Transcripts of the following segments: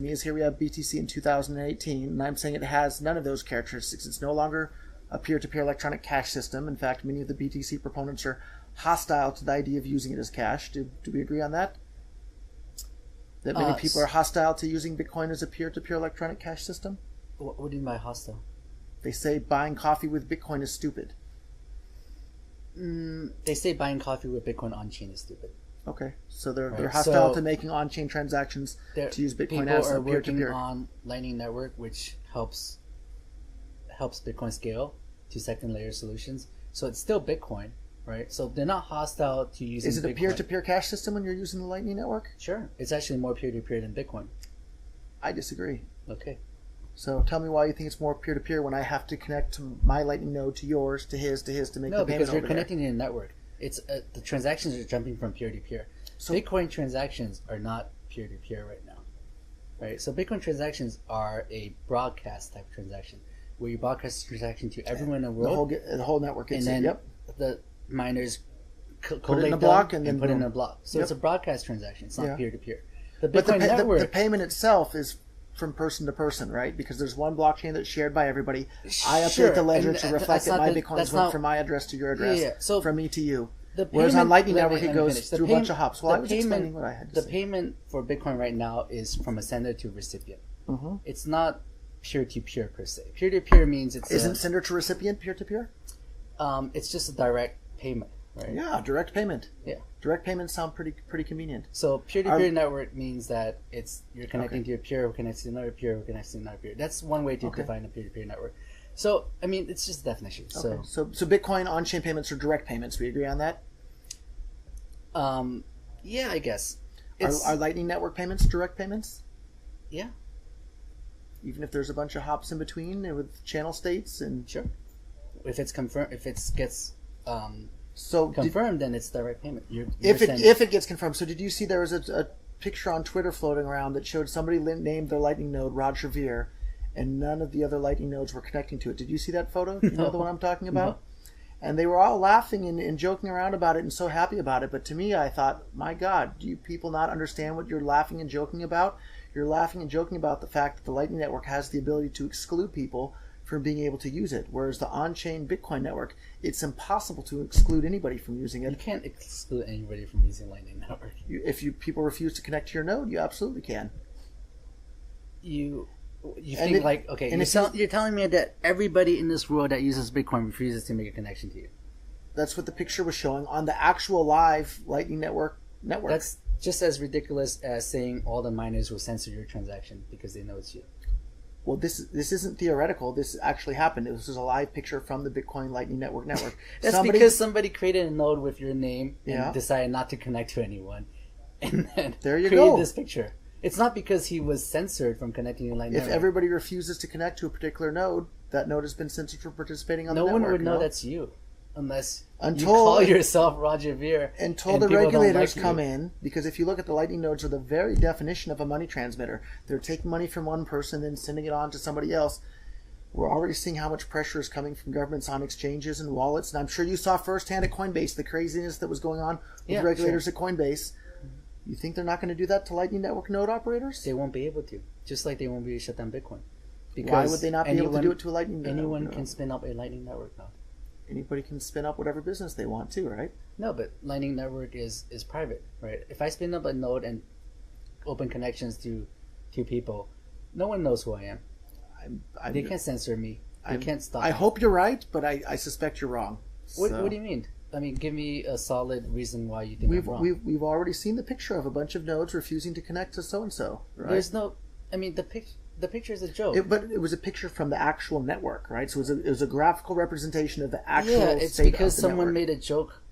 Is here we have BTC in 2018, and I'm saying it has none of those characteristics. It's no longer a peer-to-peer electronic cash system. In fact, many of the BTC proponents are hostile to the idea of using it as cash. Do we agree on that? That many people are hostile to using Bitcoin as a peer-to-peer electronic cash system? What do you mean by hostile? They say buying coffee with Bitcoin is stupid. They say buying coffee with Bitcoin on-chain is stupid. Okay, so they're hostile to making on-chain transactions to use Bitcoin as a peer-to-peer. People are working on Lightning Network, which helps Bitcoin scale to second-layer solutions. So it's still Bitcoin, right? So they're not hostile to using Bitcoin. Is it a peer-to-peer cash system when you're using the Lightning Network? Sure. It's actually more peer-to-peer than Bitcoin. I disagree. Okay. So tell me why you think it's more peer-to-peer when I have to connect to my Lightning node to yours, to his, to make the payment. No, because you're connecting to a network. It's the transactions are jumping from peer-to-peer. So Bitcoin transactions are not peer-to-peer right now, right? So Bitcoin transactions are a broadcast type transaction where you broadcast a transaction to everyone in the world. The whole network gets and then it. Yep. The miners put it in a block and then put it in a block. So it's a broadcast transaction. It's not peer-to-peer. The But Bitcoin network, the payment itself is from person to person, right? Because there's one blockchain that's shared by everybody. I update the ledger to reflect that my Bitcoins went from my address to your address, so from me to you. Whereas on Lightning Network, it goes through a bunch of hops. Well, I was explaining what I had to say. The payment for Bitcoin right now is from a sender to recipient. Mm-hmm. It's not peer-to-peer per se. Peer-to-peer means it's... Isn't sender to recipient peer-to-peer? It's just a direct payment, right? Yeah, direct payment. Yeah. Direct payments sound pretty convenient. So peer-to-peer network means that you're connecting to a peer who connects to another peer who connects to another peer. That's one way to define a peer-to-peer network. So, I mean, it's just a definition. Okay. So Bitcoin on-chain payments are direct payments. We agree on that? Yeah, I guess. Are Lightning Network payments direct payments? Yeah. Even if there's a bunch of hops in between with channel states and... Sure. If it's confirmed, if it gets confirmed, then it's direct payment. If it gets confirmed. So did you see there was a picture on Twitter floating around that showed somebody named their Lightning node Roger Ver, and none of the other Lightning nodes were connecting to it. Did you see that photo? You know the one I'm talking about? No. And they were all laughing and joking around about it and so happy about it. But to me, I thought, my God, do you people not understand what you're laughing and joking about? You're laughing and joking about the fact that the Lightning Network has the ability to exclude people from being able to use it. Whereas the on-chain Bitcoin network, it's impossible to exclude anybody from using it. You can't exclude anybody from using Lightning Network. If people refuse to connect to your node, you absolutely can. You're telling me that everybody in this world that uses Bitcoin refuses to make a connection to you. That's what the picture was showing on the actual live Lightning Network. That's just as ridiculous as saying all the miners will censor your transaction because they know it's you. Well, this isn't theoretical. This actually happened. This is a live picture from the Bitcoin Lightning Network. That's because somebody created a node with your name and decided not to connect to anyone, and then created this picture. It's not because he was censored from connecting to Lightning Network. If everybody refuses to connect to a particular node, that node has been censored from participating on the network. No one would know that's you unless you call yourself Roger Ver. Until the regulators come in, because if you look at the Lightning nodes are the very definition of a money transmitter. They're taking money from one person and sending it on to somebody else. We're already seeing how much pressure is coming from governments on exchanges and wallets. And I'm sure you saw firsthand at Coinbase the craziness that was going on with regulators at Coinbase. You think they're not going to do that to Lightning Network node operators? They won't be able to. Just like they won't be able to shut down Bitcoin. Because why would they not be able to do it to a Lightning node? Anyone can spin up a Lightning Network node. Anybody can spin up whatever business they want to, right? No, but Lightning Network is private, right? If I spin up a node and open connections to people, no one knows who I am. They can't censor me. They can't stop me. I hope you're right, but I suspect you're wrong. What do you mean? I mean, give me a solid reason why you think I'm wrong. We've already seen the picture of a bunch of nodes refusing to connect to so-and-so, right? There's no... I mean, the picture is a joke. But it was a picture from the actual network, right? So it was a graphical representation of the actual state of the network. Yeah, it's because someone made a joke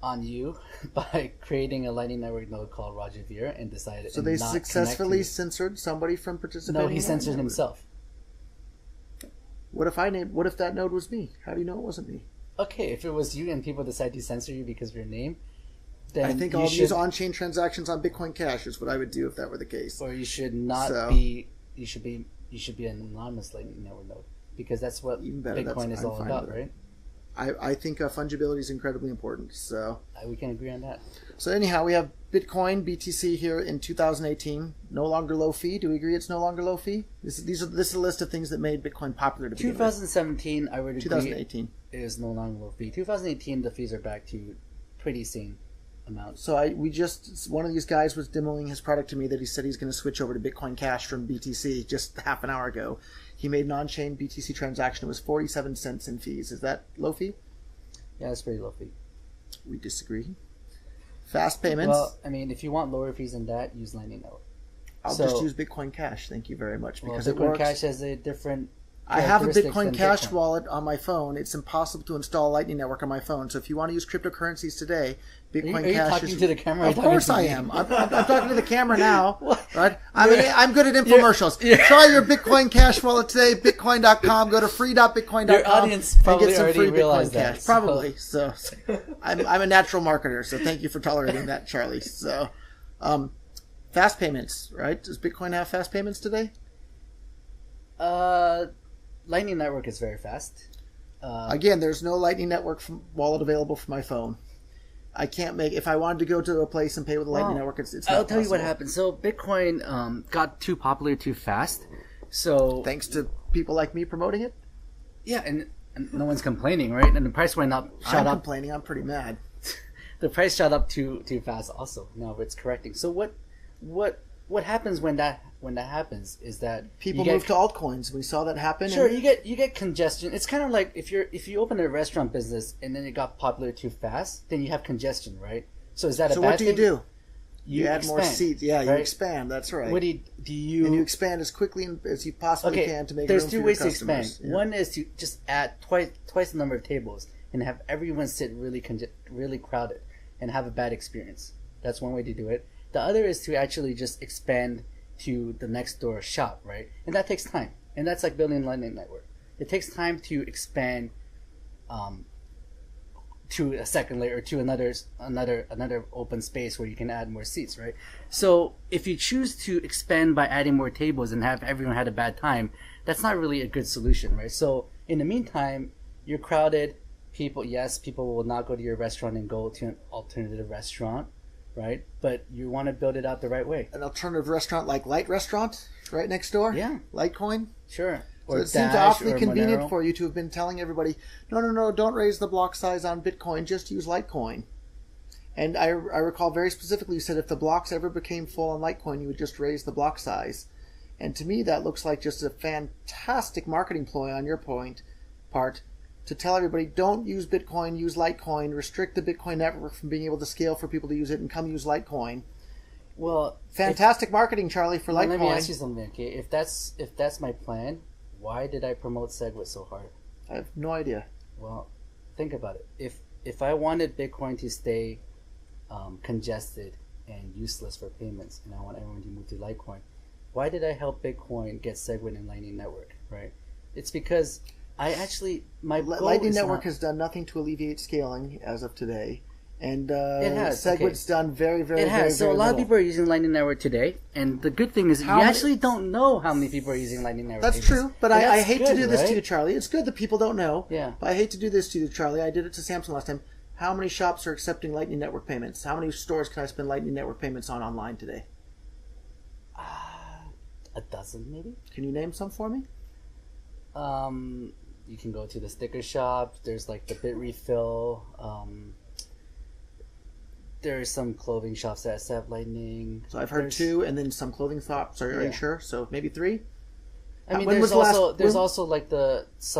on you by creating a Lightning Network node called Roger Ver and decided So they successfully censored somebody from participating? No, he censored himself. What if that node was me? How do you know it wasn't me? Okay, if it was you and people decide to censor you because of your name, then I think I'll use on-chain transactions on Bitcoin Cash is what I would do if that were the case. Or you should not be. You should be an anonymous Lightning Network node because that's what Bitcoin is all about, right? I think fungibility is incredibly important. So we can agree on that. So anyhow, we have Bitcoin, BTC here in 2018. No longer low fee. Do we agree it's no longer low fee? This is a list of things that made Bitcoin popular to begin with. 2017, I would agree. 2018 is no longer low fee. 2018, the fees are back to pretty sane amount. So one of these guys was demoing his product to me that he said he's going to switch over to Bitcoin Cash from BTC just half an hour ago. He made an on-chain BTC transaction. It was 47 cents in fees. Is that low fee? Yeah, that's pretty low fee. We disagree. Fast payments. Well, I mean, if you want lower fees than that, use Lightning Network. I'll just use Bitcoin Cash. Thank you very much. Because Bitcoin Cash has a different. I have a Bitcoin Cash wallet on my phone. It's impossible to install Lightning Network on my phone. So if you want to use cryptocurrencies today, Bitcoin Cash is... Are you talking to the camera? Of course I am. I'm talking to the camera now. Right? I'm good at infomercials. Try your Bitcoin Cash wallet today, bitcoin.com. Go to free.bitcoin.com. Your audience probably and get some already free realized Bitcoin that. Cash. Probably. So I'm a natural marketer. So thank you for tolerating that, Charlie. So fast payments, right? Does Bitcoin have fast payments today? Lightning Network is very fast. Again, there's no Lightning Network wallet available for my phone. I can't make... If I wanted to go to a place and pay with a Lightning Network, it's not I'll tell possible. you what happened. So Bitcoin got too popular too fast. So thanks to people like me promoting it? Yeah, and no one's complaining, right? And the price went up. I'm complaining. I'm pretty mad. The price shot up too fast also. Now it's correcting. So what happens when that happens is that people move to altcoins. We saw that happen. Sure, you get congestion. It's kind of like if you open a restaurant business and then it got popular too fast, then you have congestion, right? So is that a bad thing? So what do you do? You add expand, more seats. Yeah, you expand. That's right. What do you? And you expand as quickly as you possibly can to make there's room two for ways your to expand. customers. One is to just add twice the number of tables and have everyone sit really crowded and have a bad experience. That's one way to do it. The other is to actually just expand to the next door shop, right? And that takes time. And that's like building a Lightning Network. It takes time to expand to a second layer or to another open space where you can add more seats, right? So if you choose to expand by adding more tables and have everyone had a bad time, that's not really a good solution, right? So in the meantime, you're crowded. People will not go to your restaurant and go to an alternative restaurant, right? But you want to build it out the right way. An alternative restaurant like Light Restaurant right next door? Yeah. Litecoin? Sure. So it seems awfully convenient for you to have been telling everybody, no, don't raise the block size on Bitcoin, just use Litecoin. And I recall very specifically you said if the blocks ever became full on Litecoin, you would just raise the block size. And to me, that looks like just a fantastic marketing ploy on your part to tell everybody, don't use Bitcoin, use Litecoin, restrict the Bitcoin network from being able to scale for people to use it, and come use Litecoin. Well, fantastic marketing, Charlie, for Litecoin. Let me ask you something, okay? If that's my plan, why did I promote SegWit so hard? I have no idea. Well, think about it. If I wanted Bitcoin to stay congested and useless for payments, and I want everyone to move to Litecoin, why did I help Bitcoin get SegWit and Lightning Network, right? It's because my goal Lightning Network has done nothing to alleviate scaling as of today, and SegWit's done very, very, it has. very, So very a lot little. of people are using Lightning Network today, and the good thing is you actually don't know how many people are using Lightning Network. That's true, but I hate to do this to you, Charlie. It's good that people don't know. Yeah. But I hate to do this to you, Charlie. I did it to Samsung last time. How many shops are accepting Lightning Network payments? How many stores can I spend Lightning Network payments on online today? A dozen, maybe. Can you name some for me? You can go to the sticker shop. There's like the Bit Refill. There's some clothing shops that accept Lightning. So I've heard 2, and then some clothing shops. Are you sure? So maybe 3. I mean, there's also like what's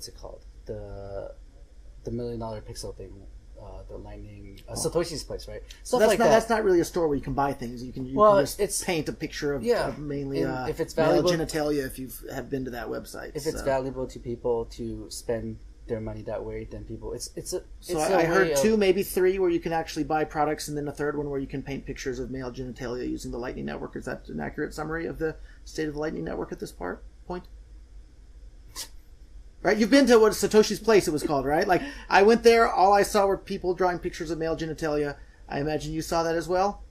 it called? The $1 million pixel thing. The Lightning Satoshi's place, right? So that's not really a store where you can buy things. You can just paint a picture of mainly if it's valuable, male genitalia if you have been to that website. If it's valuable to people to spend their money that way, then people I heard 2, maybe 3 where you can actually buy products, and then a third one where you can paint pictures of male genitalia using the Lightning Network. Is that an accurate summary of the state of the Lightning Network at this point? Right, you've been to what Satoshi's place it was called, right? Like, I went there, all I saw were people drawing pictures of male genitalia. I imagine you saw that as well?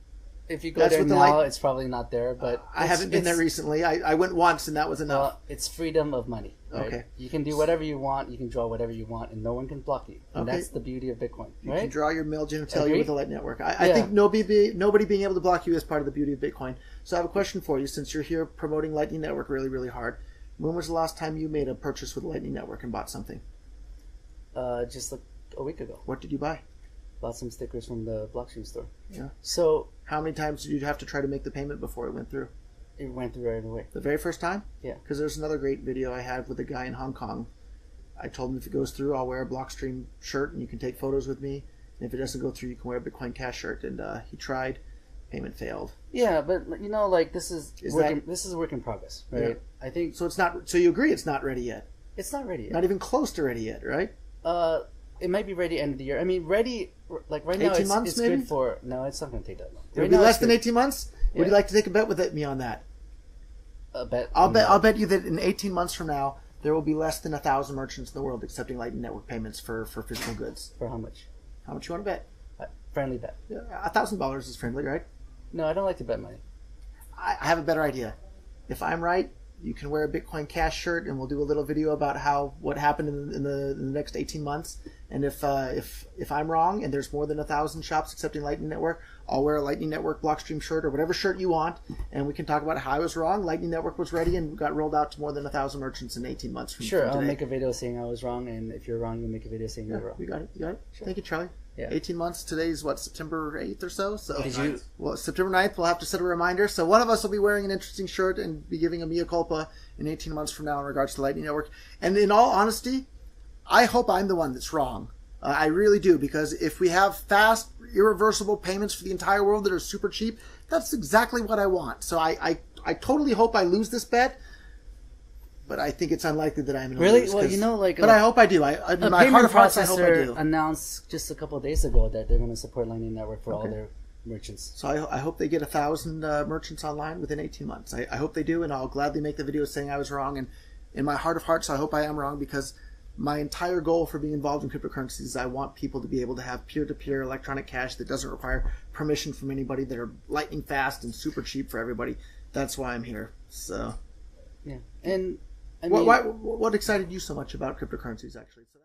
if you go there now, it's probably not there. But I haven't been there recently. I went once, and that was enough. Well, it's freedom of money. Right? Okay. You can do whatever you want. You can draw whatever you want, and no one can block you. And that's the beauty of Bitcoin. You right? can draw your male genitalia with the Lightning Network. I think nobody being able to block you is part of the beauty of Bitcoin. So I have a question for you. Since you're here promoting Lightning Network really, really hard, when was the last time you made a purchase with Lightning Network and bought something? Just like a week ago. What did you buy? Bought some stickers from the blockchain store. Yeah. So how many times did you have to try to make the payment before it went through? It went through right away. The very first time? Yeah. Because there's another great video I had with a guy in Hong Kong. I told him if it goes through, I'll wear a Blockstream shirt and you can take photos with me. And if it doesn't go through, you can wear a Bitcoin Cash shirt. And he tried. Payment failed. Yeah, but this is a work in progress, right? Yeah. I think so. It's not. So you agree it's not ready yet? It's not ready yet. Not even close to ready yet, right? It might be ready end of the year. I mean, ready like right now. 18 months, it's maybe? good for. No, it's not going to take that long. It'll be less than 18 months. Yeah. Would you like to take a bet with me on that? A bet. I'll bet you that in 18 months from now there will be less than 1,000 merchants in the world accepting Lightning Network payments for physical goods. For how much? How much you want to bet? Friendly bet. Yeah, $1,000 is friendly, right? No, I don't like to bet money. I have a better idea. If I'm right, you can wear a Bitcoin Cash shirt, and we'll do a little video about what happened in the next 18 months. And if I'm wrong, and there's more than 1,000 shops accepting Lightning Network, I'll wear a Lightning Network Blockstream shirt or whatever shirt you want, and we can talk about how I was wrong. Lightning Network was ready and got rolled out to more than 1,000 merchants in 18 months from Sure, today. I'll make a video saying I was wrong, and if you're wrong, you'll make a video saying you're wrong. You got it. You got it. Sure. Thank you, Charlie. Yeah. 18 months. Today's September 8th or so. So Did you? September 9th, we'll have to set a reminder. So one of us will be wearing an interesting shirt and be giving a mea culpa in 18 months from now in regards to Lightning Network. And in all honesty, I hope I'm the one that's wrong. I really do, because if we have fast, irreversible payments for the entire world that are super cheap, that's exactly what I want. So I totally hope I lose this bet. But I think it's unlikely that I'm going to lose. Well, but I hope I do. In my heart of hearts, I hope I do. Announced just a couple of days ago that they're going to support Lightning Network for all their merchants. So I hope they get 1,000 merchants online within 18 months. I hope they do, and I'll gladly make the video saying I was wrong. And in my heart of hearts, I hope I am wrong, because my entire goal for being involved in cryptocurrencies is I want people to be able to have peer-to-peer electronic cash that doesn't require permission from anybody, that are lightning fast and super cheap for everybody. That's why I'm here. So yeah, and I mean, what excited you so much about cryptocurrencies, actually? So